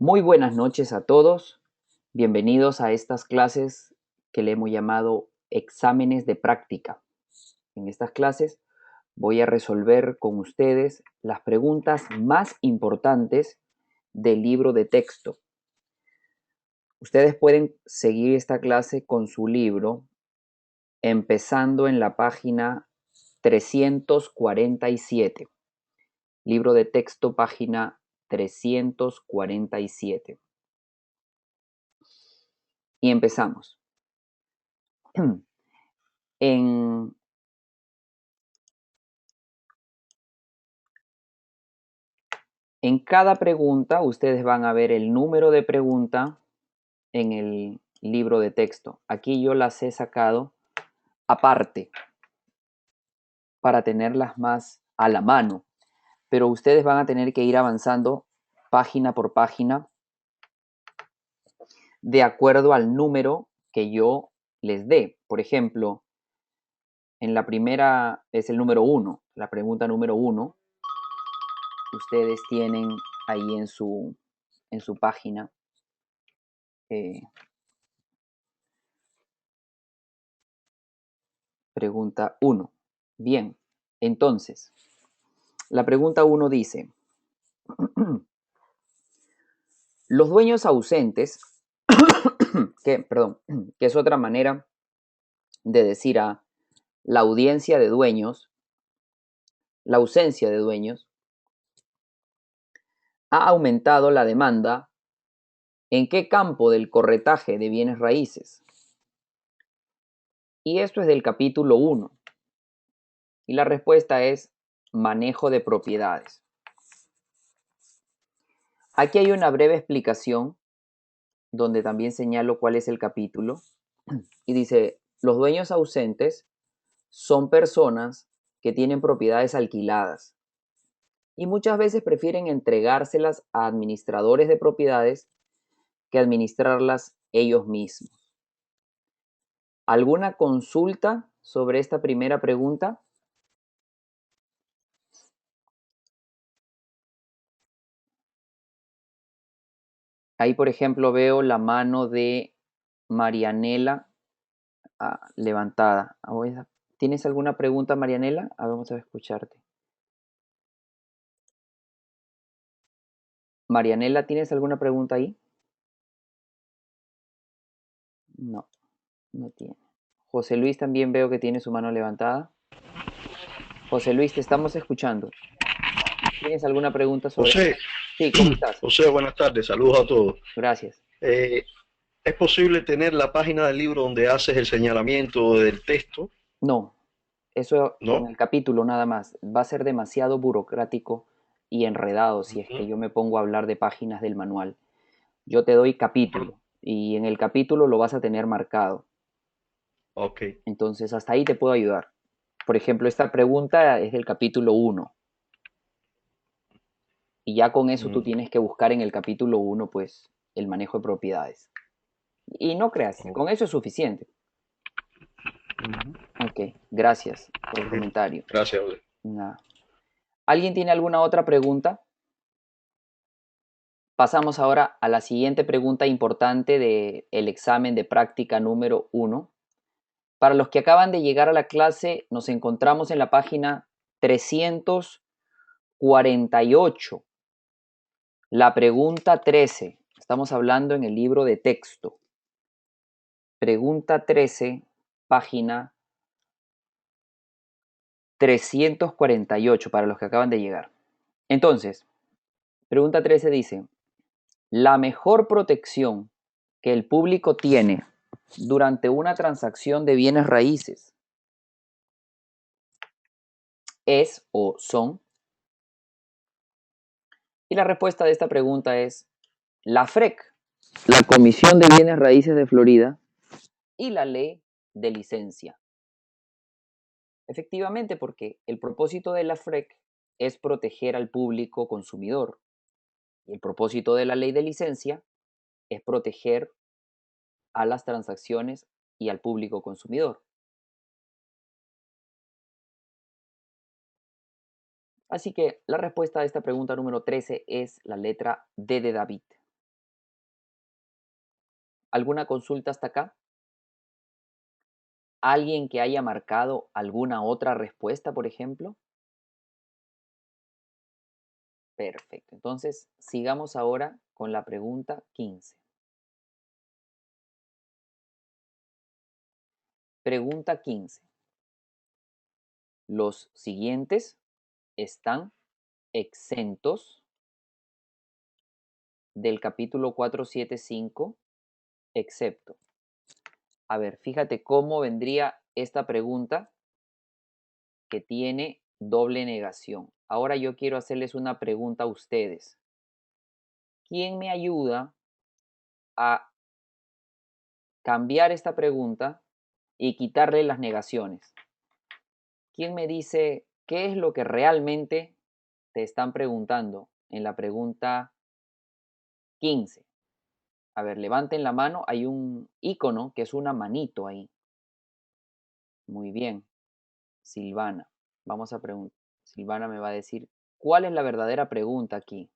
Muy buenas noches a todos. Bienvenidos a estas clases que le hemos llamado exámenes de práctica. En estas clases voy a resolver con ustedes las preguntas más importantes del libro de texto. Ustedes pueden seguir esta clase con su libro empezando en la página 347. Libro de texto, página 347. Y empezamos. En cada pregunta ustedes van a ver el número de pregunta en el libro de texto. Aquí yo las he sacado aparte para tenerlas más a la mano, pero ustedes van a tener que ir avanzando página por página de acuerdo al número que yo les dé. Por ejemplo, en la primera es el número 1, la pregunta número 1. Ustedes tienen ahí en su página pregunta 1. Bien, entonces, la pregunta 1 dice, los dueños ausentes, que es otra manera de decir a la audiencia de dueños, la ausencia de dueños, ha aumentado la demanda ¿en qué campo del corretaje de bienes raíces? Y esto es del capítulo 1. Y la respuesta es manejo de propiedades. Aquí hay una breve explicación donde también señalo cuál es el capítulo. Y dice, los dueños ausentes son personas que tienen propiedades alquiladas y muchas veces prefieren entregárselas a administradores de propiedades que administrarlas ellos mismos. ¿Alguna consulta sobre esta primera pregunta? Ahí, por ejemplo, veo la mano de Marianela levantada. ¿Tienes alguna pregunta, Marianela? Vamos a escucharte. Marianela, ¿tienes alguna pregunta ahí? No, no tiene. José Luis también veo que tiene su mano levantada. José Luis, te estamos escuchando. ¿Tienes alguna pregunta sobre José, esto? Sí, ¿cómo estás? José, buenas tardes, saludos a todos. Gracias. Eh, ¿Es posible tener la página del libro donde haces el señalamiento del texto? No, eso con ¿No? el capítulo nada más. Va a ser demasiado burocrático y enredado si es que yo me pongo a hablar de páginas del manual. Yo te doy capítulo y en el capítulo lo vas a tener marcado. Ok. Entonces, hasta ahí te puedo ayudar. Por ejemplo, esta pregunta es del capítulo 1 y ya con eso tú Mm, tienes que buscar en el capítulo 1 pues el manejo de propiedades. Y no creas, ok. con eso es suficiente. Ujú. Ok, gracias por el Ok. comentario. Gracias, José. Nada. ¿Alguien tiene alguna otra pregunta? Pasamos ahora a la siguiente pregunta importante del examen de práctica número 1. Para los que acaban de llegar a la clase, nos encontramos en la página 348. La pregunta 13. Estamos hablando en el libro de texto. Pregunta 13, página 348 para los que acaban de llegar. Entonces, pregunta 13 dice, la mejor protección que el público tiene durante una transacción de bienes raíces es o son. Y la respuesta de esta pregunta es la FREC, la Comisión de Bienes Raíces de Florida, y la ley de licencia. Efectivamente, porque el propósito de la FREC es proteger al público consumidor y el propósito de la ley de licencia es proteger a las transacciones y al público consumidor. Así que la respuesta a esta pregunta número 13 es la letra D de David. ¿Alguna consulta hasta acá? ¿Alguien que haya marcado alguna otra respuesta, por ejemplo? Perfecto. Entonces, sigamos ahora con la pregunta 15. Pregunta 15. Los siguientes están exentos del capítulo 475, excepto. A ver, fíjate cómo vendría esta pregunta que tiene doble negación. Ahora yo quiero hacerles una pregunta a ustedes. ¿Quién me ayuda a cambiar esta pregunta y quitarle las negaciones? ¿Quién me dice qué es lo que realmente te están preguntando en la pregunta 15? A ver, levanten la mano, hay un icono que es una manito ahí. Muy bien, Silvana. Vamos a preguntar. Silvana me va a decir, ¿cuál es la verdadera pregunta aquí?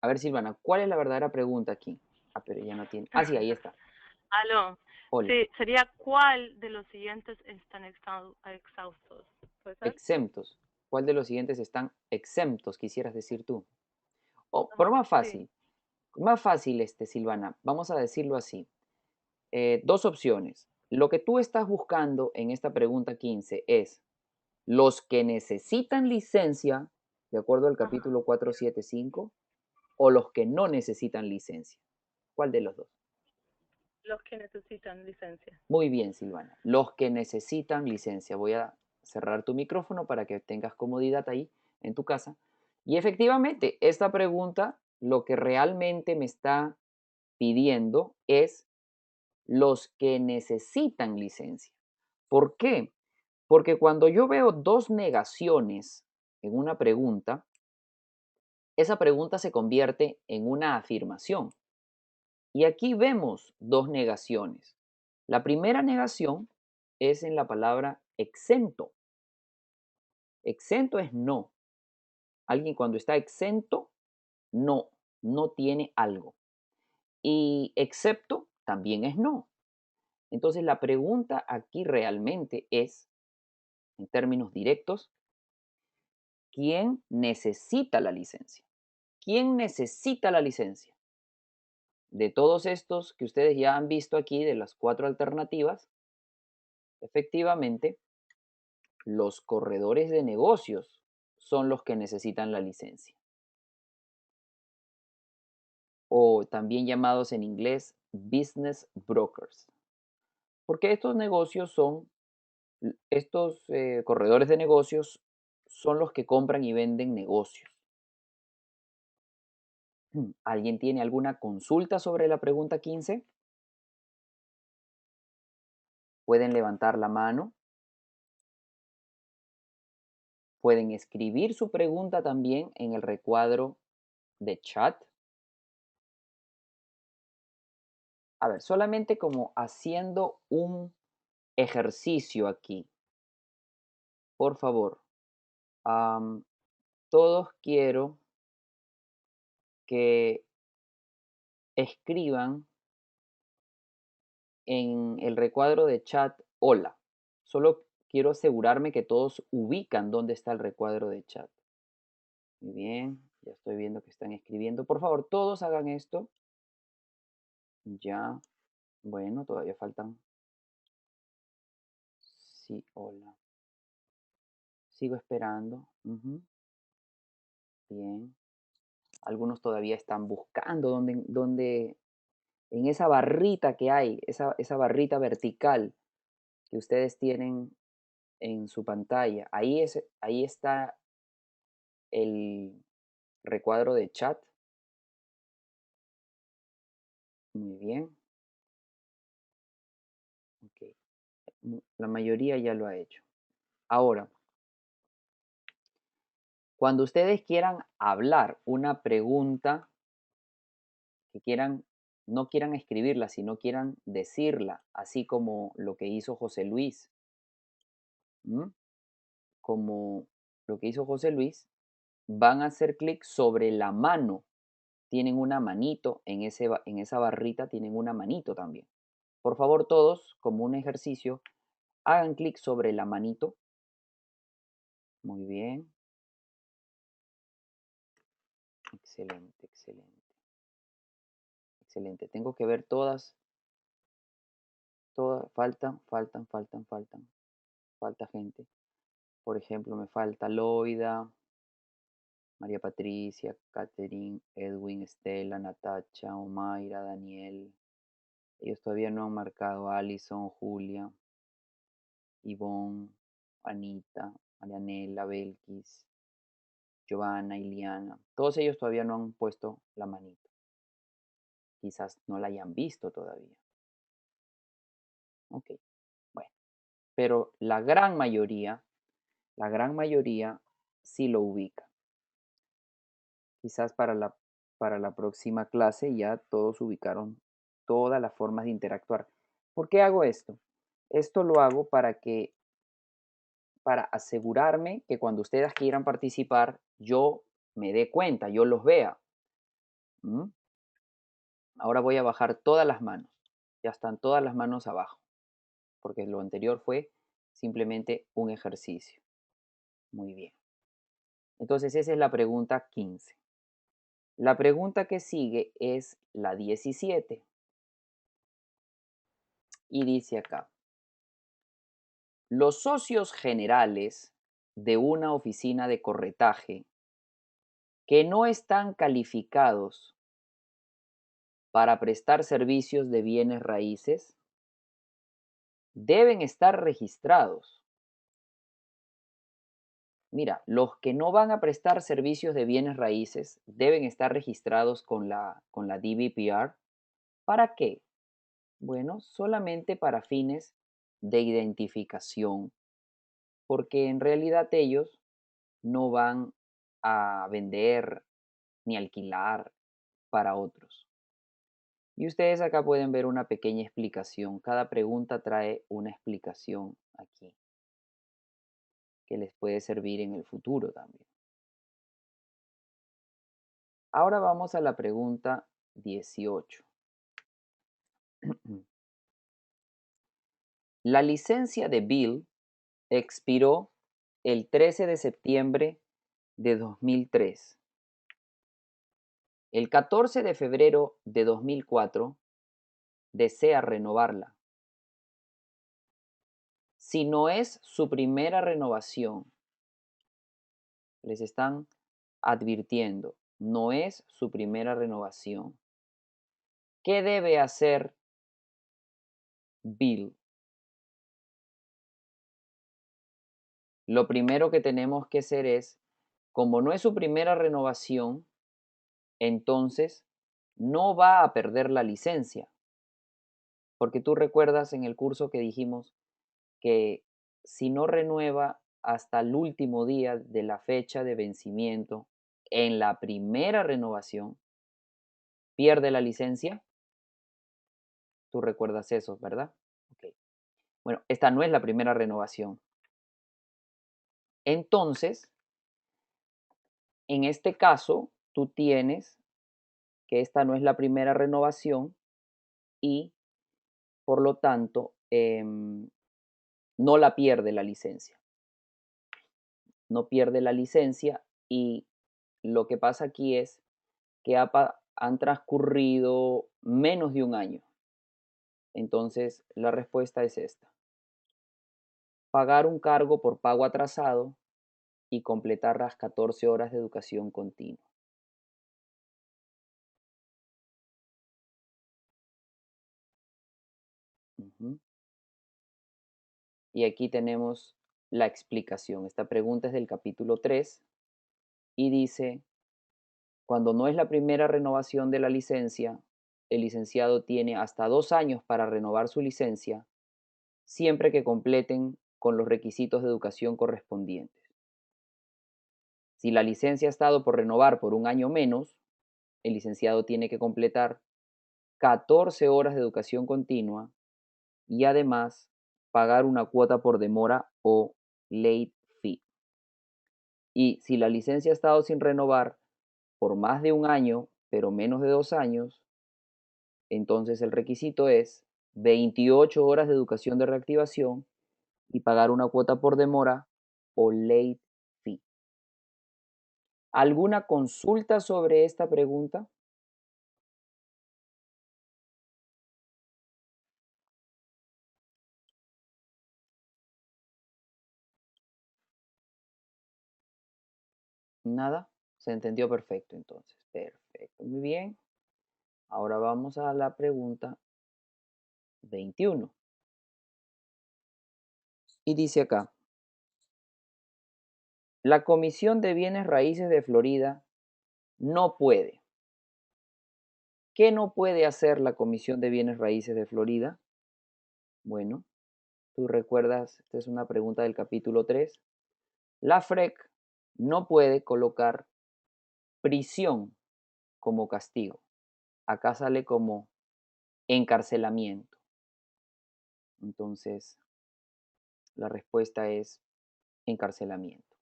A ver, Silvana, ¿cuál es la verdadera pregunta aquí? Ah, pero ya no tiene. Ah, sí, ahí está. Aló. Hola. Sí, sería ¿cuál de los siguientes están exhaustos? ¿Puede ser? Exentos. ¿Cuál de los siguientes están exentos, quisieras decir tú? O, por Ajá, sí. más fácil, Silvana, vamos a decirlo así. Dos opciones. Lo que tú estás buscando en esta pregunta 15 es los que necesitan licencia, de acuerdo al Ajá. capítulo 475, o los que no necesitan licencia. ¿Cuál de los dos? Los que necesitan licencia. Muy bien, Silvana. Los que necesitan licencia. Voy a cerrar tu micrófono para que tengas comodidad ahí en tu casa. Y efectivamente, esta pregunta lo que realmente me está pidiendo es los que necesitan licencia. ¿Por qué? Porque cuando yo veo dos negaciones en una pregunta, esa pregunta se convierte en una afirmación. Y aquí vemos dos negaciones. La primera negación es en la palabra exento. Exento es no. Alguien cuando está exento, no, no tiene algo. Y excepto también es no. Entonces la pregunta aquí realmente es, en términos directos, ¿quién necesita la licencia? ¿Quién necesita la licencia? De todos estos que ustedes ya han visto aquí, de las cuatro alternativas, efectivamente, los corredores de negocios son los que necesitan la licencia, o también llamados en inglés business brokers, porque estos negocios son, estos corredores de negocios son los que compran y venden negocios. ¿Alguien tiene alguna consulta sobre la pregunta 15? Pueden levantar la mano, pueden escribir su pregunta también en el recuadro de chat. A ver, solamente como haciendo un ejercicio aquí. Por favor, todos quiero que escriban en el recuadro de chat hola. Solo quiero asegurarme que todos ubican dónde está el recuadro de chat. Muy bien, ya estoy viendo que están escribiendo. Por favor, todos hagan esto. Ya, bueno, todavía faltan. Sí, hola. Sigo esperando. Bien. Algunos todavía están buscando dónde en esa barrita que hay, esa barrita vertical que ustedes tienen en su pantalla. Ahí está el recuadro de chat. Muy bien. Ok. La mayoría ya lo ha hecho. Ahora, cuando ustedes quieran hablar una pregunta, que quieran, no quieran escribirla, sino quieran decirla, así como lo que hizo José Luis, ¿m? Como lo que hizo José Luis, van a hacer clic sobre la mano tienen una manito, en esa barrita tienen una manito también. Por favor, todos, como un ejercicio, hagan clic sobre la manito. Muy bien. Excelente, excelente. Excelente. Tengo que ver todas. Faltan. Falta gente. Por ejemplo, me falta Loida, María Patricia, Catherine, Edwin, Estela, Natacha, Omaira, Daniel. Ellos todavía no han marcado. Alison, Julia, Ivonne, Anita, Marianela, Belkis, Giovanna, Iliana. Todos ellos todavía no han puesto la manito. Quizás no la hayan visto todavía. Ok, bueno. Pero la gran mayoría sí lo ubica. Quizás para la próxima clase ya todos ubicaron todas las formas de interactuar. ¿Por qué hago esto? Esto lo hago para asegurarme que cuando ustedes quieran participar, yo me dé cuenta, yo los vea. ¿Mm? Ahora voy a bajar todas las manos. Ya están todas las manos abajo, porque lo anterior fue simplemente un ejercicio. Muy bien. Entonces esa es la pregunta 15. La pregunta que sigue es la 17. Y dice acá, los socios generales de una oficina de corretaje que no están calificados para prestar servicios de bienes raíces deben estar registrados. Mira, los que no van a prestar servicios de bienes raíces deben estar registrados con la DBPR. ¿Para qué? Bueno, solamente para fines de identificación, porque en realidad ellos no van a vender ni alquilar para otros. Y ustedes acá pueden ver una pequeña explicación. Cada pregunta trae una explicación aquí que les puede servir en el futuro también. Ahora vamos a la pregunta 18. La licencia de Bill expiró el 13 de septiembre de 2003. El 14 de febrero de 2004 desea renovarla. Si no es su primera renovación, les están advirtiendo, no es su primera renovación. ¿Qué debe hacer Bill? Lo primero que tenemos que hacer es, como no es su primera renovación, entonces no va a perder la licencia. Porque tú recuerdas en el curso que dijimos que si no renueva hasta el último día de la fecha de vencimiento en la primera renovación, pierde la licencia. Tú recuerdas eso, ¿verdad? Ok. Bueno, esta no es la primera renovación. Entonces, en este caso, tú tienes que esta no es la primera renovación y, por lo tanto, no la pierde la licencia. No pierde la licencia y lo que pasa aquí es que han transcurrido menos de un año. Entonces, la respuesta es esta. Pagar un cargo por pago atrasado y completar las 14 horas de educación continua. Ujú. Y aquí tenemos la explicación. Esta pregunta es del capítulo 3 y dice, cuando no es la primera renovación de la licencia, el licenciado tiene hasta 2 años para renovar su licencia, siempre que completen con los requisitos de educación correspondientes. Si la licencia ha estado por renovar por un año menos, el licenciado tiene que completar 14 horas de educación continua y además pagar una cuota por demora o late fee. Y si la licencia ha estado sin renovar por más de un año pero menos de 2 años, entonces el requisito es 28 horas de educación de reactivación y pagar una cuota por demora o late fee. ¿Alguna consulta sobre esta pregunta? Nada, se entendió perfecto entonces. Perfecto, muy bien. Ahora vamos a la pregunta 21. Y dice acá, la Comisión de Bienes Raíces de Florida no puede. ¿Qué no puede hacer la Comisión de Bienes Raíces de Florida? Bueno, tú recuerdas, esta es una pregunta del capítulo 3. La FREC no puede colocar prisión como castigo. Acá sale como encarcelamiento. Entonces, la respuesta es encarcelamiento.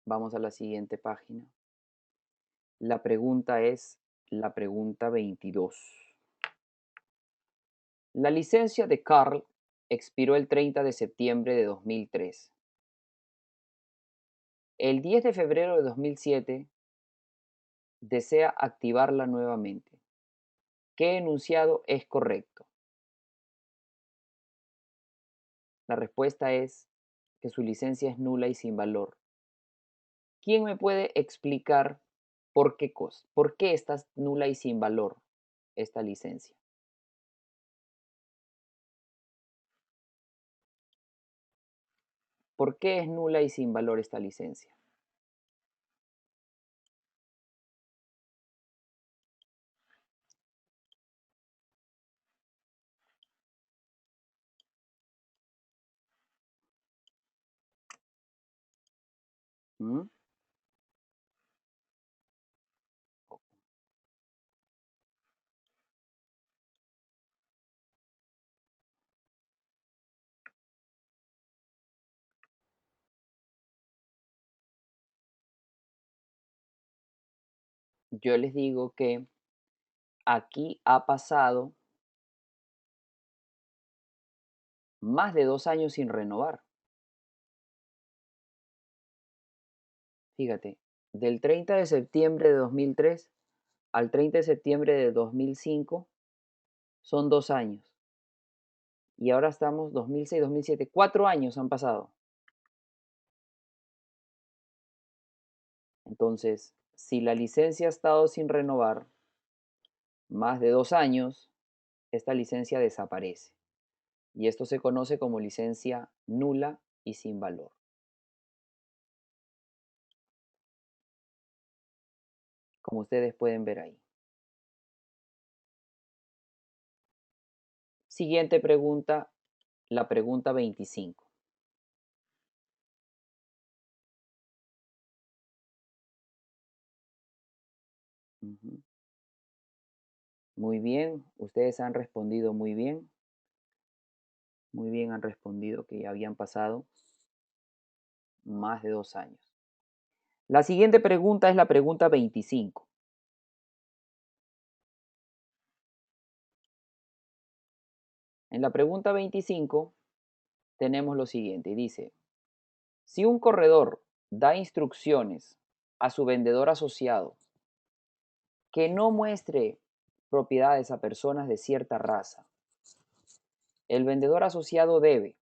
Vamos a la siguiente página. La pregunta es la pregunta 22. La licencia de Carl expiró el 30 de septiembre de 2003. El 10 de febrero de 2007 desea activarla nuevamente. ¿Qué enunciado es correcto? La respuesta es que su licencia es nula y sin valor. ¿Quién me puede explicar por qué cosa? ¿Por qué está nula y sin valor esta licencia? ¿Por qué es nula y sin valor esta licencia? ¿Mm? Yo les digo que aquí ha pasado más de 2 años sin renovar. Fíjate, del 30 de septiembre de 2003 al 30 de septiembre de 2005 son 2 años. Y ahora estamos 2006, 2007, 4 años han pasado. Entonces, si la licencia ha estado sin renovar más de 2 años, esta licencia desaparece. Y esto se conoce como licencia nula y sin valor. Como ustedes pueden ver ahí. Siguiente pregunta, la pregunta 25. Ujú. Muy bien, ustedes han respondido muy bien. Muy bien, han respondido que ya habían pasado más de 2 años. La siguiente pregunta es la pregunta 25. En la pregunta 25 tenemos lo siguiente y dice, si un corredor da instrucciones a su vendedor asociado que no muestre propiedades a personas de cierta raza, el vendedor asociado debe.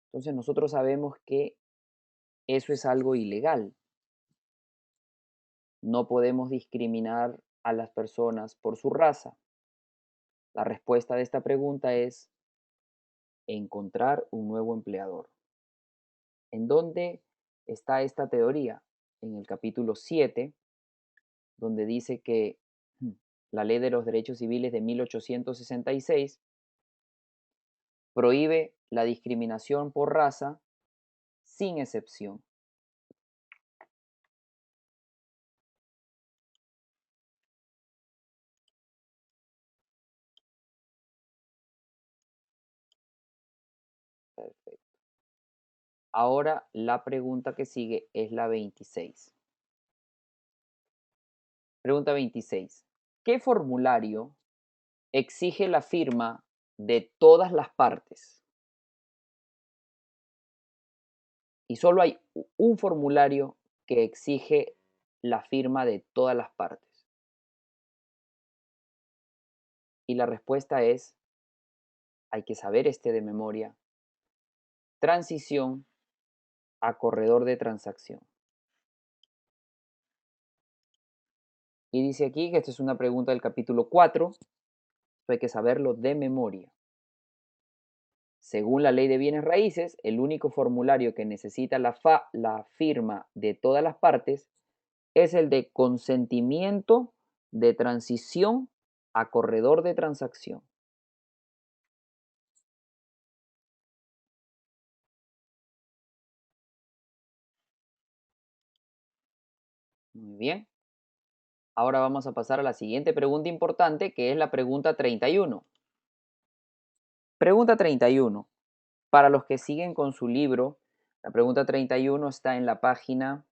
Entonces nosotros sabemos que eso es algo ilegal. No podemos discriminar a las personas por su raza. La respuesta de esta pregunta es encontrar un nuevo empleador. ¿En dónde está esta teoría? En el capítulo 7, donde dice que la Ley de los Derechos Civiles de 1866 prohíbe la discriminación por raza sin excepción. Perfecto. Ahora la pregunta que sigue es la 26. Pregunta 26. ¿Qué formulario exige la firma de todas las partes? Y solo hay un formulario que exige la firma de todas las partes. Y la respuesta es, hay que saber este de memoria, transición a corredor de transacción. Y dice aquí que esta es una pregunta del capítulo 4, esto hay que saberlo de memoria. Según la ley de bienes raíces, el único formulario que necesita la firma de todas las partes es el de consentimiento de transición a corredor de transacción. Muy bien. Ahora vamos a pasar a la siguiente pregunta importante, que es la pregunta 31. Pregunta 31. Para los que siguen con su libro, la pregunta 31 está en la página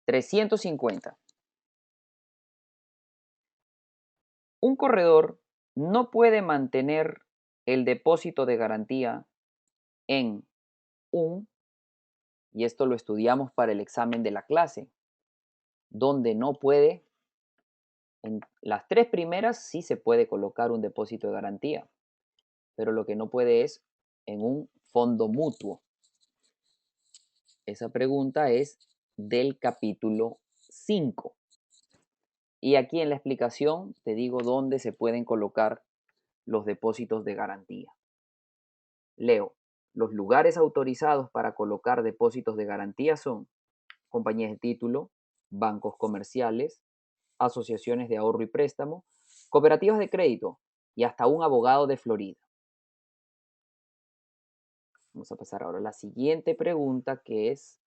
350. Un corredor no puede mantener el depósito de garantía en y esto lo estudiamos para el examen de la clase, donde no puede, en las tres primeras sí se puede colocar un depósito de garantía, pero lo que no puede es en un fondo mutuo. Esa pregunta es del capítulo 5. Y aquí en la explicación te digo dónde se pueden colocar los depósitos de garantía. Leo, los lugares autorizados para colocar depósitos de garantía son compañías de título, bancos comerciales, asociaciones de ahorro y préstamo, cooperativas de crédito y hasta un abogado de Florida. Vamos a pasar ahora a la siguiente pregunta, que es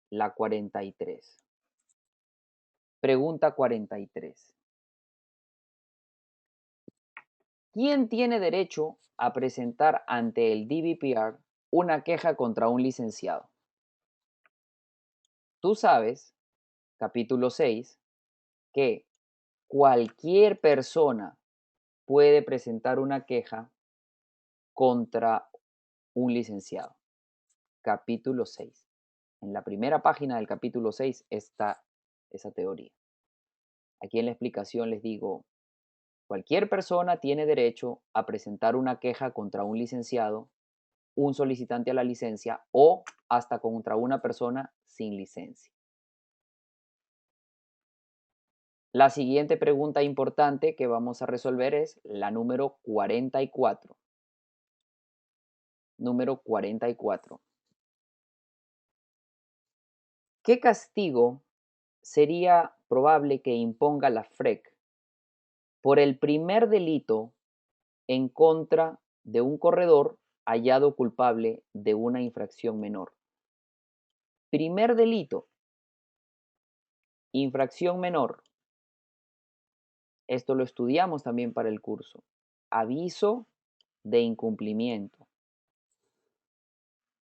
la 43. Pregunta 43. ¿Quién tiene derecho a presentar ante el DBPR una queja contra un licenciado? Tú sabes, capítulo 6, que cualquier persona puede presentar una queja contra un licenciado. Capítulo 6. En la primera página del capítulo 6 está esa teoría. Aquí en la explicación les digo, cualquier persona tiene derecho a presentar una queja contra un licenciado, un solicitante a la licencia o hasta contra una persona sin licencia. La siguiente pregunta importante que vamos a resolver es la número 44. Número 44. ¿Qué castigo sería probable que imponga la FREC por el primer delito en contra de un corredor hallado culpable de una infracción menor? Primer delito, infracción menor. Esto lo estudiamos también para el curso. Aviso de incumplimiento.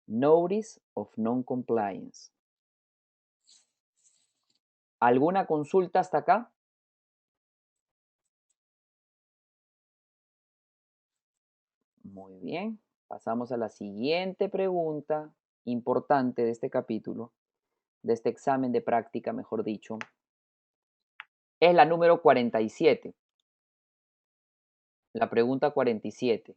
Notice of non-compliance. ¿Alguna consulta hasta acá? Muy bien. Pasamos a la siguiente pregunta importante de este capítulo, de este examen de práctica, mejor dicho. Es la número 47. La pregunta 47.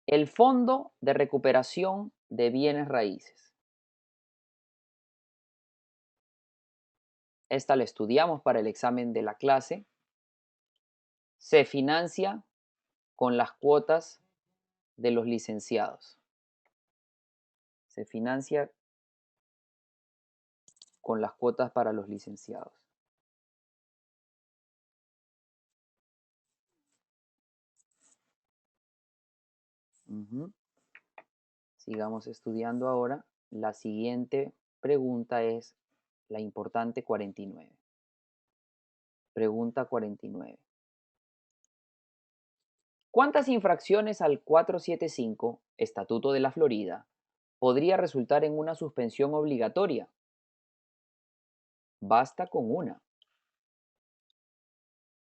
El Fondo de Recuperación de Bienes Raíces. Esta la estudiamos para el examen de la clase. Se financia con las cuotas de los licenciados. Se financia con las cuotas para los licenciados. Sigamos estudiando ahora. La siguiente pregunta es la importante 49. Pregunta 49. ¿Cuántas infracciones al 475, Estatuto de la Florida, podría resultar en una suspensión obligatoria? Basta con una.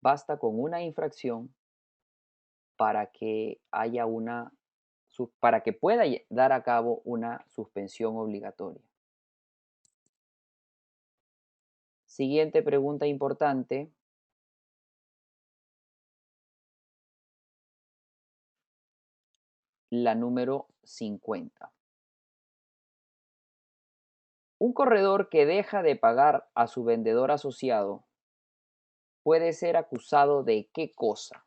Basta con una infracción para que haya para que pueda dar a cabo una suspensión obligatoria. Siguiente pregunta importante. La número 50. Un corredor que deja de pagar a su vendedor asociado puede ser acusado de ¿qué cosa?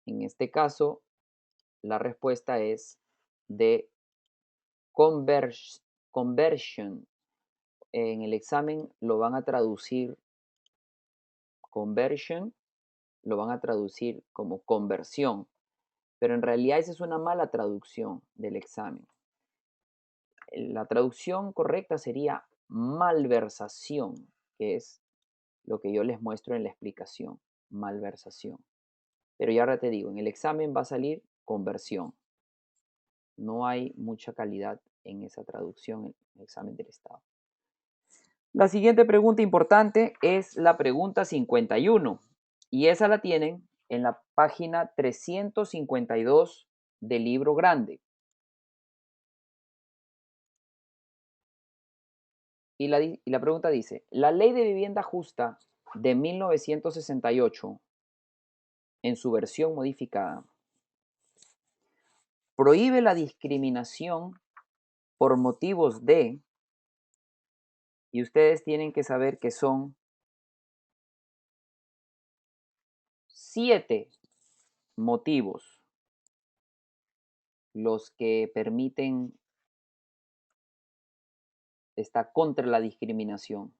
En este caso, la respuesta es de conversion. En el examen lo van a traducir conversion, lo van a traducir como conversión, pero en realidad esa es una mala traducción del examen. La traducción correcta sería malversación, que es lo que yo les muestro en la explicación, malversación. Pero ya ahora te digo, en el examen va a salir conversión. No hay mucha calidad en esa traducción en el examen del Estado. La siguiente pregunta importante es la pregunta 51 y esa la tienen en la página 352 del libro grande. Y la pregunta dice, la Ley de Vivienda Justa de 1968, en su versión modificada, prohíbe la discriminación por motivos de, y ustedes tienen que saber que son 7 motivos los que permiten estar contra la discriminación.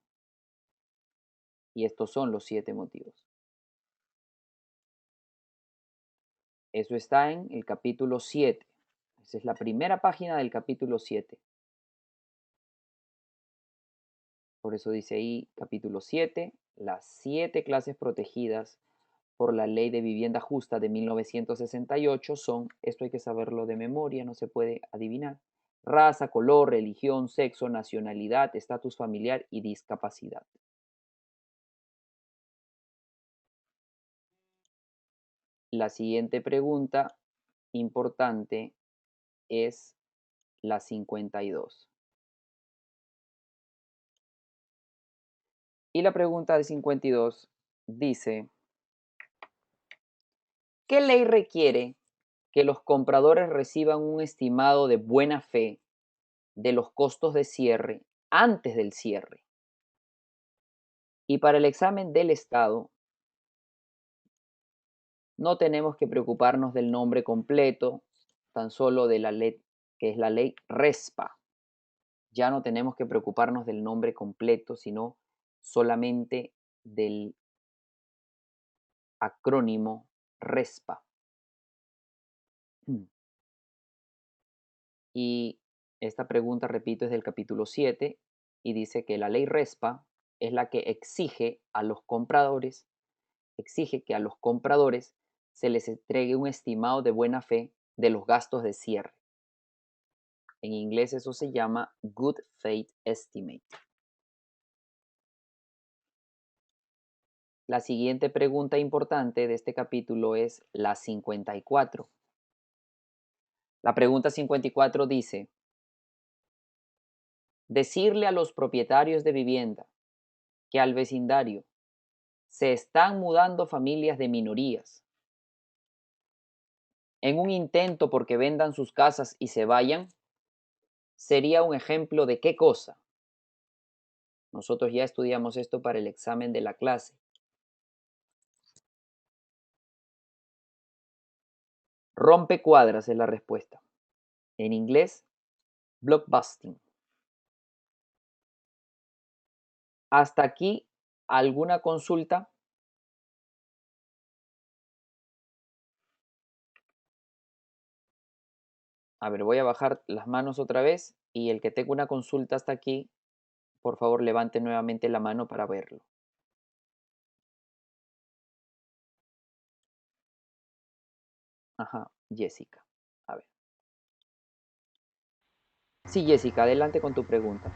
Y estos son los 7 motivos. Eso está en el capítulo 7. Esa es la primera página del capítulo 7. Por eso dice ahí capítulo 7, las 7 clases protegidas por la Ley de Vivienda Justa de 1968 son, esto hay que saberlo de memoria, no se puede adivinar, raza, color, religión, sexo, nacionalidad, estatus familiar y discapacidad. La siguiente pregunta importante es la 52. Y la pregunta de 52 dice, ¿qué ley requiere que los compradores reciban un estimado de buena fe de los costos de cierre antes del cierre? Y para el examen del Estado, no tenemos que preocuparnos del nombre completo, tan solo de la ley, que es la ley RESPA. Ya no tenemos que preocuparnos del nombre completo, sino solamente del acrónimo RESPA. Y esta pregunta, repito, es del capítulo 7 y dice que la ley RESPA es la que exige que a los compradores se les entregue un estimado de buena fe de los gastos de cierre. En inglés eso se llama Good Faith Estimate. La siguiente pregunta importante de este capítulo es la 54. La pregunta 54 dice, decirle a los propietarios de vivienda que al vecindario se están mudando familias de minorías en un intento porque vendan sus casas y se vayan, sería un ejemplo de qué cosa. Nosotros ya estudiamos esto para el examen de la clase. Rompe cuadras es la respuesta. En inglés, blockbusting. Hasta aquí, ¿alguna consulta? A ver, voy a bajar las manos otra vez y el que tenga una consulta hasta aquí, por favor levante nuevamente la mano para verlo. Ajá, Jessica. A ver. Sí, Jessica, adelante con tu pregunta.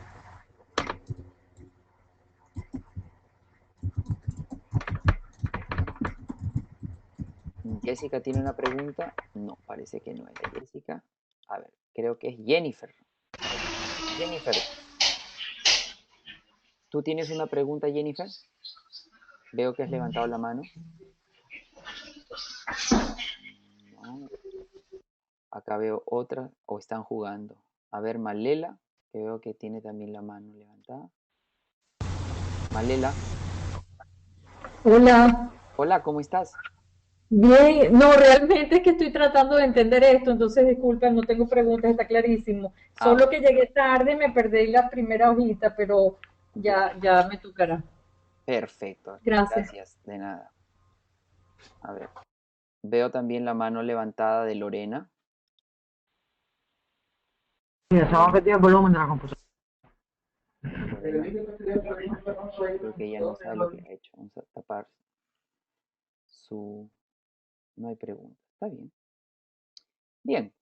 Jessica tiene una pregunta. No, parece que no es de Jessica. A ver, creo que es Jennifer. Jennifer, ¿tú tienes una pregunta, Jennifer? Veo que has levantado la mano. No. Acá veo otra, o están jugando. A ver, Malela, que veo que tiene también la mano levantada. Malela, Hola, hola, ¿cómo estás? bien, no, realmente es que estoy tratando de entender esto, entonces disculpa, no tengo preguntas, está clarísimo. Ah, Solo que llegué tarde y me perdí la primera hojita, pero ya, ya me tocará. perfecto. Gracias. Gracias, de nada. A ver, veo también la mano levantada de Lorena. Mira, se va a Lorena, repetir el volumen de la computadora. Lorena, creo que ella no sabe lo que ha hecho. Vamos a tapar su... No hay pregunta. Está bien. Bien.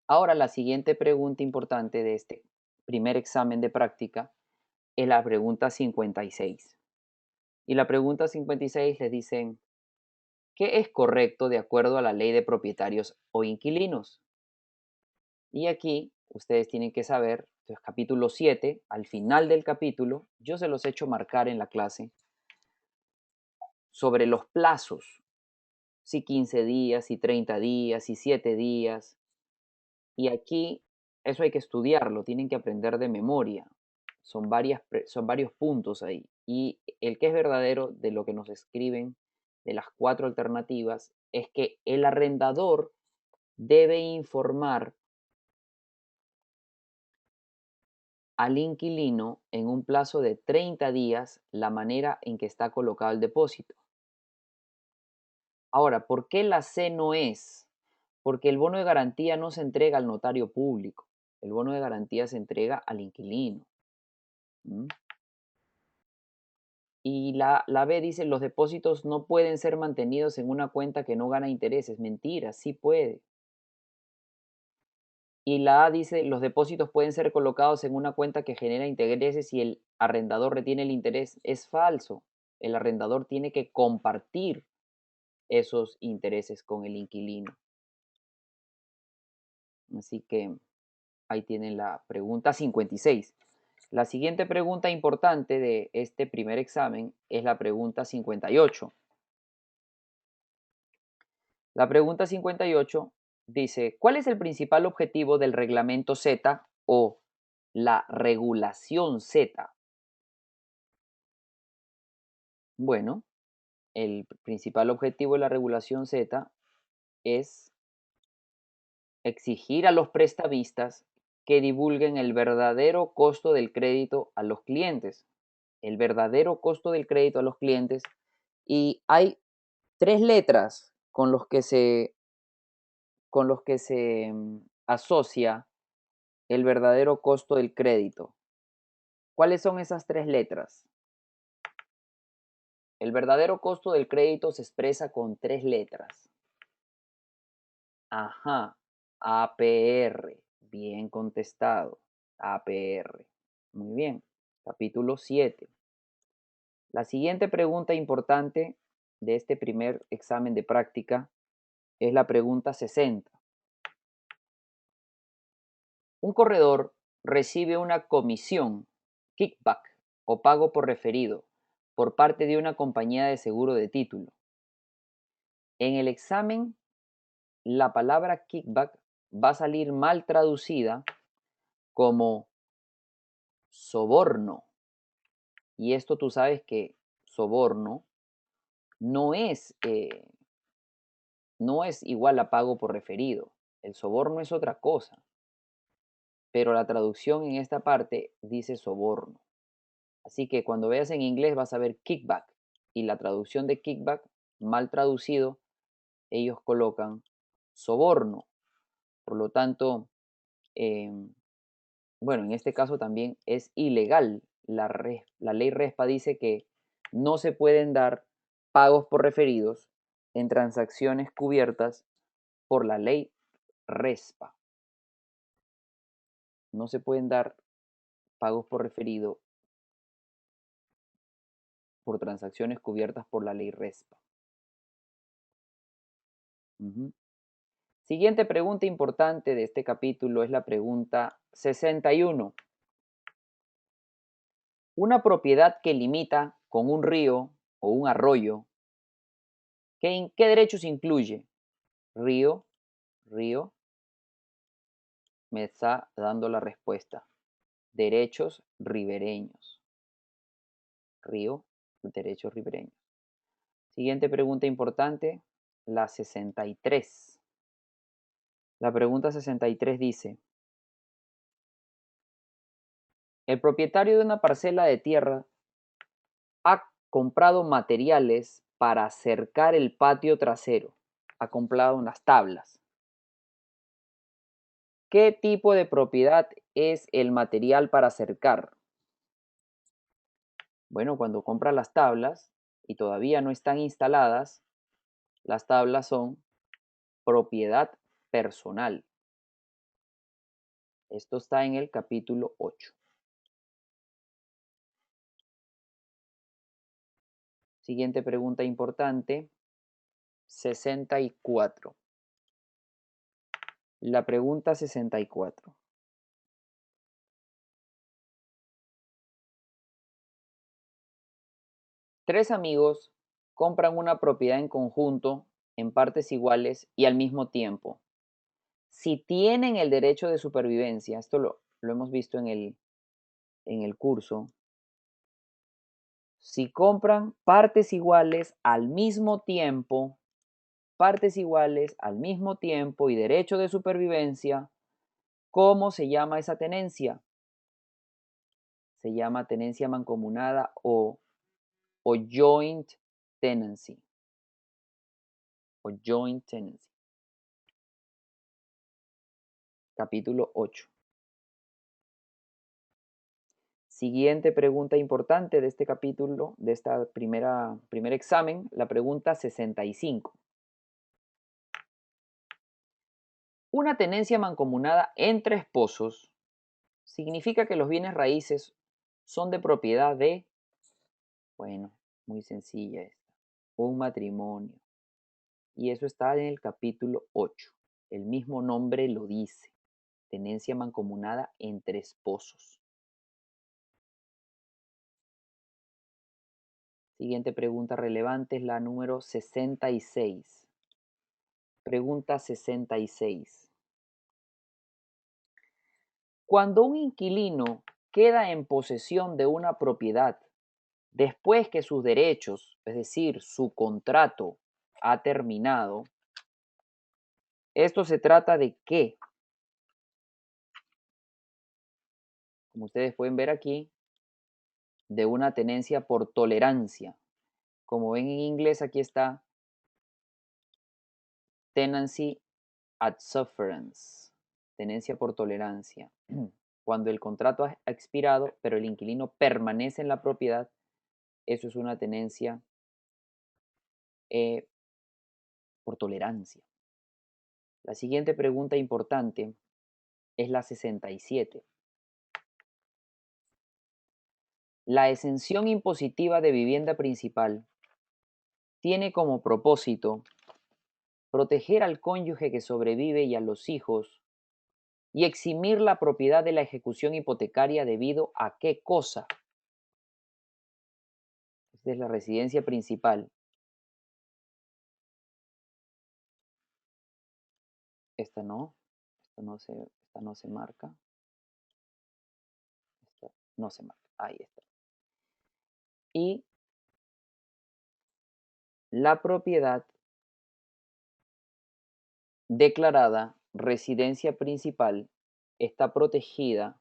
Ahora la siguiente pregunta importante de este primer examen de práctica es la pregunta 56. Y la pregunta 56 les dicen, ¿qué es correcto de acuerdo a la ley de propietarios o inquilinos? Y aquí ustedes tienen que saber, entonces capítulo 7, al final del capítulo, yo se los he hecho marcar en la clase sobre los plazos, si 15 días, si 30 días, si 7 días. Y aquí eso hay que estudiarlo, tienen que aprender de memoria. Son varios puntos ahí. Y el que es verdadero de lo que nos escriben de las 4 alternativas es que el arrendador debe informar al inquilino en un plazo de 30 días la manera en que está colocado el depósito. Ahora, ¿por qué la C no es? Porque el bono de garantía no se entrega al notario público. El bono de garantía se entrega al inquilino. ¿Mm? Y la B dice, los depósitos no pueden ser mantenidos en una cuenta que no gana intereses. Mentira, sí puede. Y la A dice, los depósitos pueden ser colocados en una cuenta que genera intereses y el arrendador retiene el interés. Es falso. El arrendador tiene que compartir esos intereses con el inquilino. Así que ahí tienen la pregunta 56. La siguiente pregunta importante de este primer examen es la pregunta 58. La pregunta 58 dice, ¿cuál es el principal objetivo del reglamento Z o la regulación Z? Bueno, el principal objetivo de la regulación Z es exigir a los prestamistas que divulguen el verdadero costo del crédito a los clientes. El verdadero costo del crédito a los clientes. Y hay 3 letras con los que se asocia el verdadero costo del crédito. ¿Cuáles son esas 3 letras? El verdadero costo del crédito se expresa con 3 letras. Ajá, APR. Bien contestado. APR. Muy bien. Capítulo 7. La siguiente pregunta importante de este primer examen de práctica es la pregunta 60. Un corredor recibe una comisión, kickback o pago por referido por parte de una compañía de seguro de título. En el examen, la palabra kickback va a salir mal traducida como soborno. Y esto tú sabes que soborno no es, no es igual a pago por referido. El soborno es otra cosa. Pero la traducción en esta parte dice soborno. Así que cuando veas en inglés vas a ver kickback y la traducción de kickback, mal traducido, ellos colocan soborno. Por lo tanto, bueno, en este caso también es ilegal. La ley RESPA dice que no se pueden dar pagos por referidos en transacciones cubiertas por la ley RESPA. No se pueden dar pagos por referido por transacciones cubiertas por la ley RESPA. Siguiente pregunta importante de este capítulo es la pregunta 61. Una propiedad que limita con un río o un arroyo, ¿qué derechos incluye? Río, me está dando la respuesta. Derechos ribereños. Río, derechos ribereños. Siguiente pregunta importante, la 63. La pregunta 63 dice, el propietario de una parcela de tierra ha comprado materiales para cercar el patio trasero. Ha comprado unas tablas. ¿Qué tipo de propiedad es el material para cercar? Bueno, cuando compra las tablas y todavía no están instaladas, las tablas son propiedad personal. Esto está en el capítulo 8. Siguiente pregunta importante, 64. La pregunta 64. Tres amigos compran una propiedad en conjunto, en partes iguales y al mismo tiempo. Si tienen el derecho de supervivencia, esto lo hemos visto en el curso, si compran partes iguales al mismo tiempo y derecho de supervivencia, ¿cómo se llama esa tenencia? Se llama tenencia mancomunada o joint tenancy. Capítulo 8. Siguiente pregunta importante de este capítulo, de esta primer examen, la pregunta 65. Una tenencia mancomunada entre esposos significa que los bienes raíces son de propiedad de, bueno, muy sencilla esta, un matrimonio. Y eso está en el capítulo 8. El mismo nombre lo dice, tenencia mancomunada entre esposos. Siguiente pregunta relevante es la número 66. Pregunta 66. Cuando un inquilino queda en posesión de una propiedad después que sus derechos, es decir, su contrato, ha terminado, esto se trata de qué? Como ustedes pueden ver aquí, de una tenencia por tolerancia. Como ven en inglés, aquí está tenancy at sufferance, tenencia por tolerancia. Cuando el contrato ha expirado, pero el inquilino permanece en la propiedad, eso es una tenencia por tolerancia. La siguiente pregunta importante es la 67. La exención impositiva de vivienda principal tiene como propósito proteger al cónyuge que sobrevive y a los hijos y eximir la propiedad de la ejecución hipotecaria debido a qué cosa. Esta es la residencia principal. Esta no se marca. Esta no se marca. Ahí está. Y la propiedad declarada residencia principal está protegida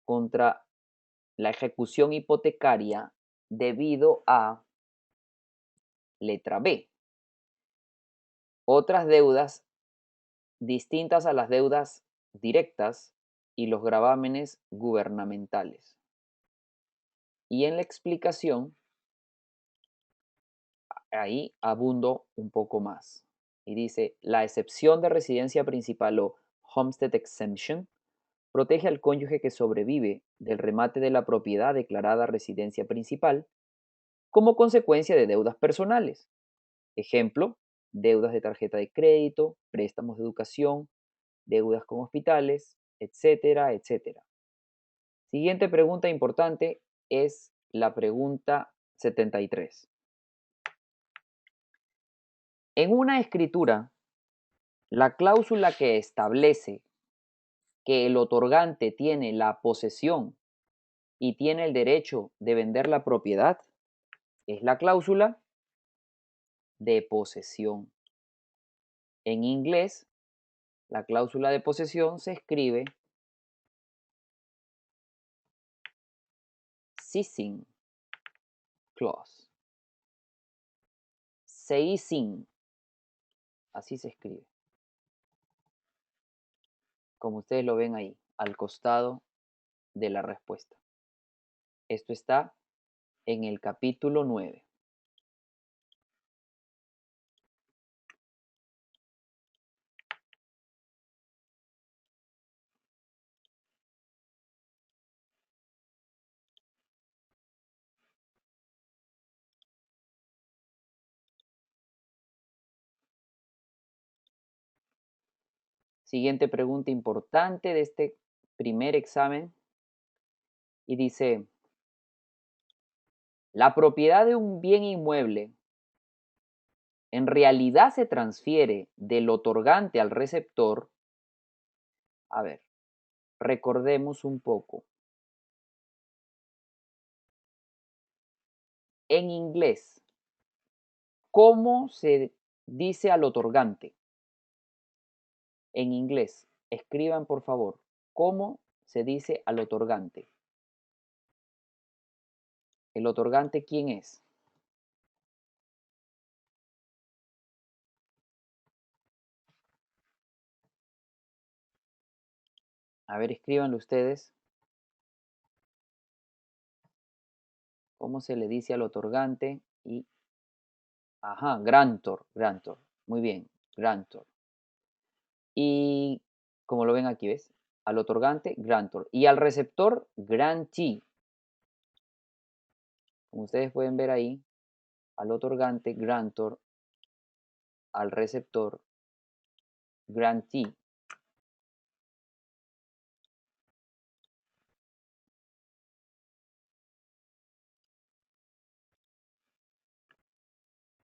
contra la ejecución hipotecaria debido a letra B. Otras deudas distintas a las deudas directas y los gravámenes gubernamentales. Y en la explicación, ahí abundo un poco más. Y dice, la excepción de residencia principal o homestead exemption protege al cónyuge que sobrevive del remate de la propiedad declarada residencia principal como consecuencia de deudas personales. Ejemplo, deudas de tarjeta de crédito, préstamos de educación, deudas con hospitales, etcétera, etcétera. Siguiente pregunta importante es la pregunta 73. En una escritura, la cláusula que establece que el otorgante tiene la posesión y tiene el derecho de vender la propiedad es la cláusula de posesión. En inglés, la cláusula de posesión se escribe seizing clause. Seizing, así se escribe. Como ustedes lo ven ahí, al costado de la respuesta. Esto está en el capítulo 9. Siguiente pregunta importante de este primer examen. Y dice, la propiedad de un bien inmueble en realidad se transfiere del otorgante al receptor. A ver, recordemos un poco. En inglés, ¿cómo se dice al otorgante? En inglés, escriban por favor, ¿cómo se dice al otorgante? ¿El otorgante quién es? A ver, escríbanlo ustedes. ¿Cómo se le dice al otorgante? Y, ajá, grantor, grantor. Muy bien, grantor. Y como lo ven aquí, ¿ves? Al otorgante, grantor. Y al receptor, grantee. Como ustedes pueden ver ahí, al otorgante, grantor, al receptor, grantee.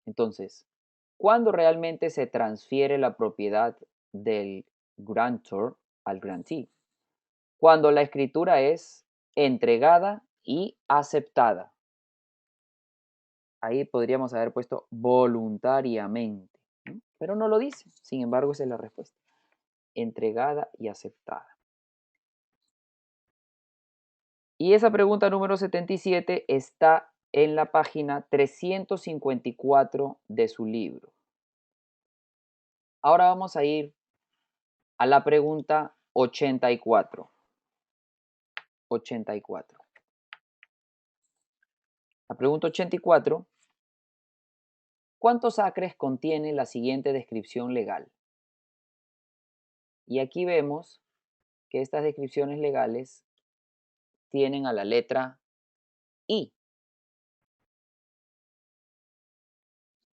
Entonces, ¿cuándo realmente se transfiere la propiedad del grantor al grantee? Cuando la escritura es entregada y aceptada. Ahí podríamos haber puesto voluntariamente, ¿no? Pero no lo dice. Sin embargo, esa es la respuesta. Entregada y aceptada. Y esa pregunta número 77 está en la página 354 de su libro. Ahora vamos a ir a la pregunta 84. 84. La pregunta 84. ¿Cuántos acres contiene la siguiente descripción legal? Y aquí vemos que estas descripciones legales tienen a la letra I.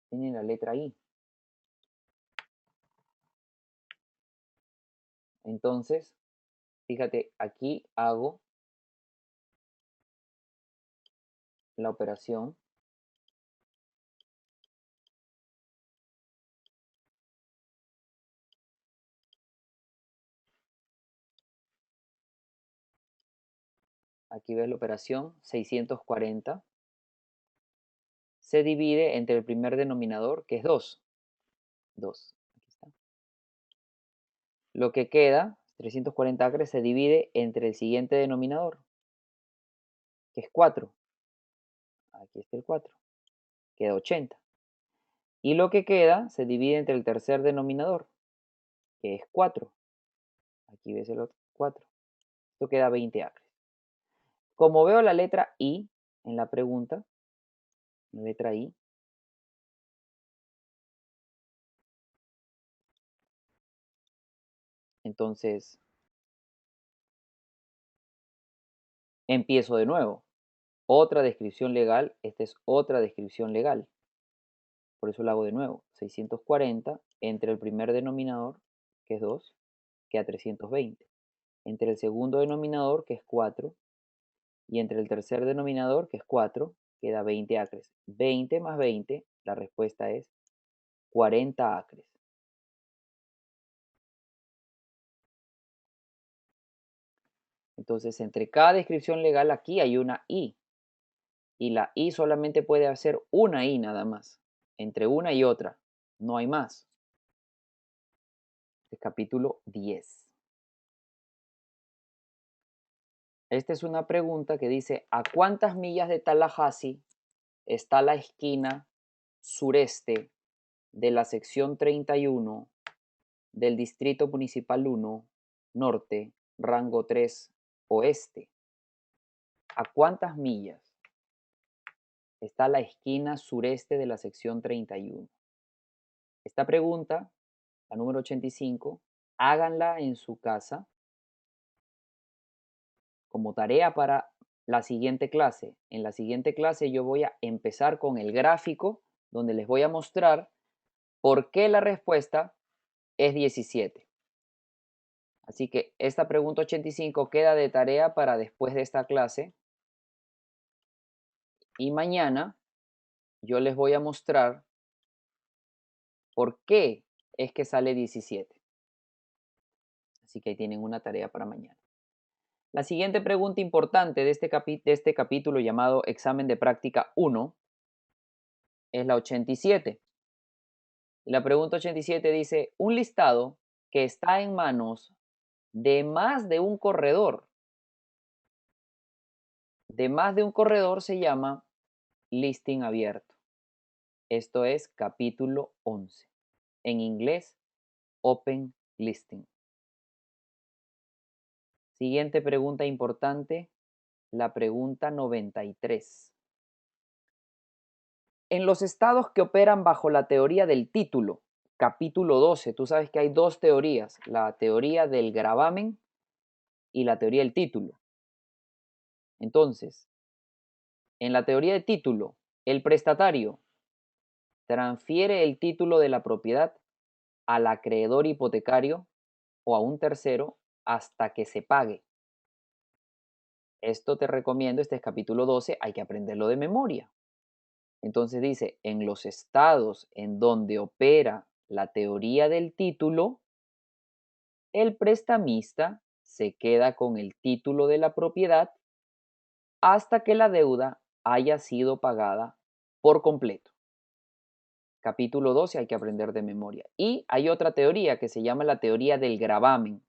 Tienen la letra I. Entonces, fíjate, aquí hago la operación. Aquí ves la operación 640. Se divide entre el primer denominador, que es 2. 2. Aquí está. Lo que queda, 340 acres, se divide entre el siguiente denominador, que es 4. Aquí está el 4. Queda 80. Y lo que queda se divide entre el tercer denominador, que es 4. Aquí ves el otro 4. Esto queda 20 acres. Como veo la letra I en la pregunta, la letra I, Entonces, empiezo de nuevo. Otra descripción legal, esta es otra descripción legal. Por eso lo hago de nuevo. 640 entre el primer denominador, que es 2, queda 320. Entre el segundo denominador, que es 4, y entre el tercer denominador, que es 4, queda 20 acres. 20 más 20, la respuesta es 40 acres. Entonces, entre cada descripción legal aquí hay una I. Y la I solamente puede hacer una I nada más. Entre una y otra. No hay más. Este es capítulo 10. Esta es una pregunta que dice, ¿a cuántas millas de Tallahassee está la esquina sureste de la sección 31 del Distrito Municipal 1, Norte, rango 3, Oeste? ¿A cuántas millas está la esquina sureste de la sección 31? Esta pregunta, la número 85, háganla en su casa como tarea para la siguiente clase. En la siguiente clase yo voy a empezar con el gráfico donde les voy a mostrar por qué la respuesta es 17. Así que esta pregunta 85 queda de tarea para después de esta clase. Y mañana yo les voy a mostrar por qué es que sale 17. Así que ahí tienen una tarea para mañana. La siguiente pregunta importante de este capítulo llamado Examen de Práctica 1 es la 87. Y la pregunta 87 dice, un listado que está en manos de más de un corredor. De más de un corredor se llama listing abierto. Esto es capítulo 11. En inglés, open listing. Siguiente pregunta importante, la pregunta 93. En los estados que operan bajo la teoría del título, capítulo 12, tú sabes que hay dos teorías, la teoría del gravamen y la teoría del título. Entonces, en la teoría de título, el prestatario transfiere el título de la propiedad al acreedor hipotecario o a un tercero hasta que se pague. Esto te recomiendo, este es capítulo 12, hay que aprenderlo de memoria. Entonces dice, en los estados en donde opera la teoría del título, el prestamista se queda con el título de la propiedad hasta que la deuda haya sido pagada por completo. Capítulo 12 hay que aprender de memoria. Y hay otra teoría que se llama la teoría del gravamen.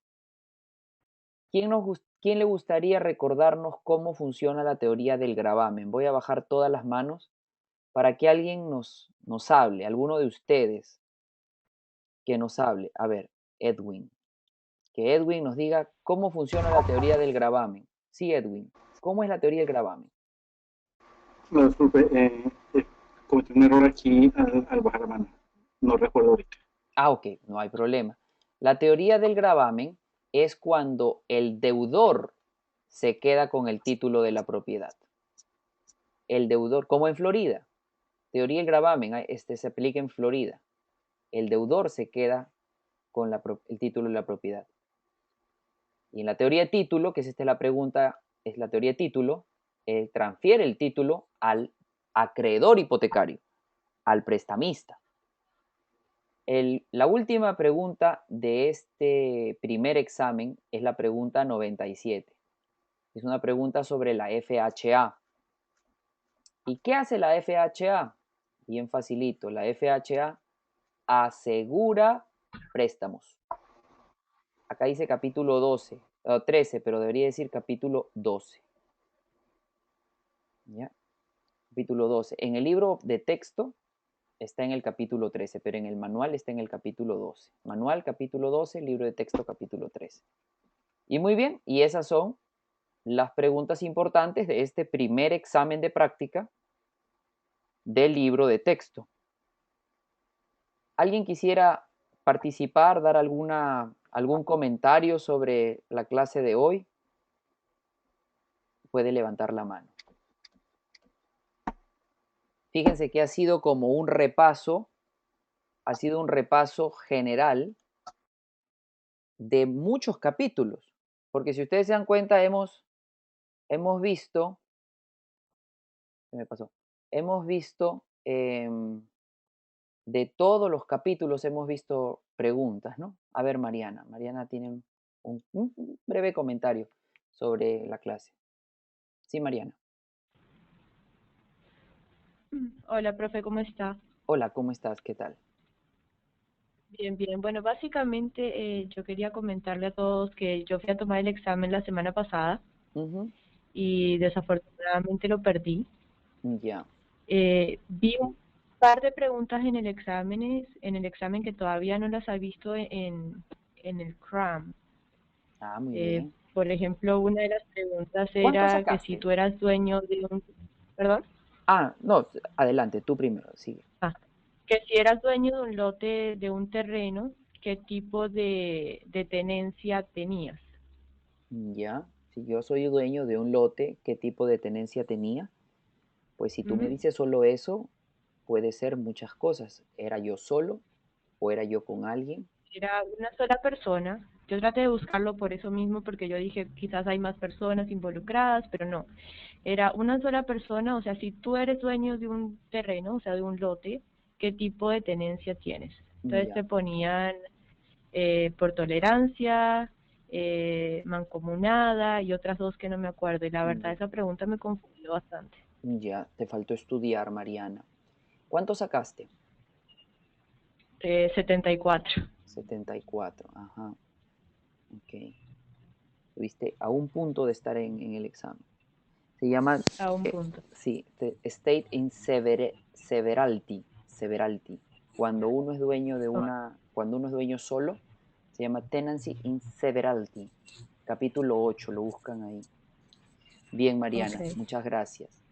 ¿Quién le gustaría recordarnos cómo funciona la teoría del gravamen? Voy a bajar todas las manos para que alguien nos hable, alguno de ustedes que nos hable. A ver, Edwin. Que Edwin nos diga cómo funciona la teoría del gravamen. Sí, Edwin. ¿Cómo es la teoría del gravamen? No, disculpe, cometí un error aquí al bajar la mano. No recuerdo ahorita. Ah, ok, no hay problema. La teoría del gravamen es cuando el deudor se queda con el título de la propiedad. El deudor, como en Florida. Teoría del gravamen, se aplica en Florida. El deudor se queda con el título de la propiedad. Y en la teoría de título, que es esta la pregunta, es la teoría de título, transfiere el título al acreedor hipotecario, al prestamista. La última pregunta de este primer examen es la pregunta 97. Es una pregunta sobre la FHA. ¿Y qué hace la FHA? Bien facilito. La FHA asegura préstamos. Acá dice capítulo 12, 13, pero debería decir capítulo 12. ¿Ya? Capítulo 12. En el libro de texto está en el capítulo 13, pero en el manual está en el capítulo 12. Manual, capítulo 12, libro de texto, capítulo 13. Y muy bien, y esas son las preguntas importantes de este primer examen de práctica del libro de texto. ¿Alguien quisiera participar, dar alguna ¿Algún comentario sobre la clase de hoy? Puede levantar la mano. Fíjense que ha sido como un repaso, ha sido un repaso general de muchos capítulos, porque si ustedes se dan cuenta, hemos visto, ¿qué me pasó? Hemos visto, de todos los capítulos hemos visto preguntas, ¿no? A ver, Mariana. Mariana tiene un breve comentario sobre la clase. Sí, Mariana. Hola, profe, ¿cómo está? Hola, ¿cómo estás? ¿Qué tal? Bien, bien. Bueno, básicamente yo quería comentarle a todos que yo fui a tomar el examen la semana pasada Ujú, y desafortunadamente lo perdí. ya. Vi un par de preguntas en el examen que todavía no las he visto en el CRAM. Ah, muy bien. Por ejemplo, una de las preguntas ¿Cuánto era que si sacaste? tú eras dueño de un, perdón, Ah, no, adelante, tú primero, sigue. que si eras dueño de un lote, de un terreno, ¿qué tipo de tenencia tenías? Ya. Si yo soy dueño de un lote, ¿qué tipo de tenencia tenía? Pues si tú me Ujú. dices solo eso, puede ser muchas cosas. ¿Era yo solo o era yo con alguien? Era una sola persona. Yo traté de buscarlo por eso mismo, porque yo dije quizás hay más personas involucradas, pero no. Era una sola persona, o sea, si tú eres dueño de un terreno, o sea, de un lote, ¿qué tipo de tenencia tienes? Entonces Ya, te ponían por tolerancia, mancomunada y otras dos que no me acuerdo. Y la verdad, ya, esa pregunta me confundió bastante. ya, te faltó estudiar, Mariana. ¿Cuánto sacaste? 74, 74, ajá, ok. Estuviste a un punto de estar en el examen. Se llama, a un punto. sí, State in Severalty, Severalty. Cuando uno es dueño de Oh, cuando uno es dueño solo, se llama Tenancy in Severalty. Capítulo 8, lo buscan ahí. Bien, Mariana, ok. muchas gracias.